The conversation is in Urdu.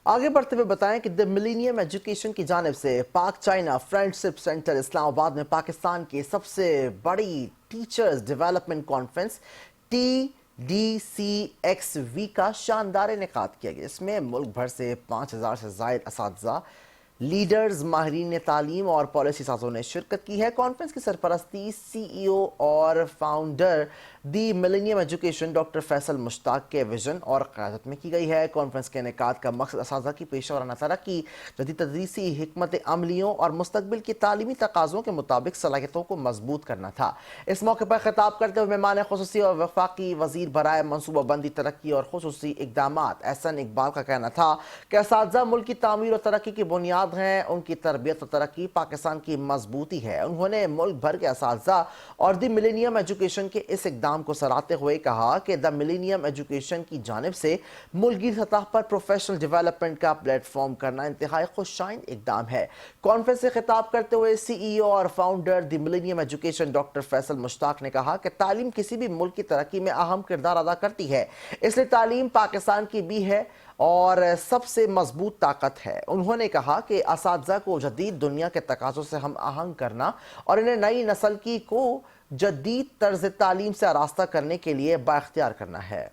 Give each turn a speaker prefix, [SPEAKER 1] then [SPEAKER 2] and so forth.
[SPEAKER 1] آگے بڑھتے ہوئے بتائیں کہ دی ملینیم ایجوکیشن کی جانب سے پاک چائنا فرینڈشپ سینٹر اسلام آباد میں پاکستان کی سب سے بڑی ٹیچرز ڈیولپمنٹ کانفرنس TDCXV کا شاندار انعقاد کیا گیا۔ اس میں ملک بھر سے 5000 سے زائد اساتذہ، لیڈرز، ماہرین تعلیم اور پالیسی سازوں نے شرکت کی ہے۔ کانفرنس کی سرپرستی CEO اور فاؤنڈر دی ملینیم ایجوکیشن ڈاکٹر فیصل مشتاق کے ویژن اور قیادت میں کی گئی ہے۔ کانفرنس کے انعقاد کا مقصد اساتذہ کی پیشہ ورانہ ترقی، جدید تدریسی حکمت عملیوں اور مستقبل کی تعلیمی تقاضوں کے مطابق صلاحیتوں کو مضبوط کرنا تھا۔ اس موقع پر خطاب کرتے ہوئے مہمان خصوصی اور وفاقی وزیر برائے منصوبہ بندی، ترقی اور خصوصی اقدامات احسن اقبال کا کہنا تھا کہ اساتذہ ملک کی تعمیر اور ترقی کی بنیاد ہیں، ان کی تربیت و ترقی پاکستان کی مضبوطی ہے۔ انہوں نے ملک بھر کے اساتذہ اور دی ملینیم ایجوکیشن کے اس اقدام کو سراہتے ہوئے کہا کہ دی ملینیم ایجوکیشن کی جانب سے ملکی سطح پر پروفیشنل ڈیولپمنٹ کا پلیٹ فارم کرنا انتہائی خوشائند اقدام ہے۔ کانفرنس سے خطاب کرتے ہوئے CEO اور فاؤنڈر دی ملینیم ایجوکیشن ڈاکٹر فیصل مشتاق نے کہا کہ تعلیم کسی بھی ملک کی ترقی میں اہم کردار ادا کرتی ہے، اس لیے تعلیم پاکستان کی بھی ہے اور سب سے مضبوط طاقت ہے۔ انہوں نے کہا کہ اساتذہ کو جدید دنیا کے تقاضوں سے ہم آہنگ کرنا اور انہیں نئی نسل کو جدید طرز تعلیم سے آراستہ کرنے کے لیے بااختیار کرنا ہے۔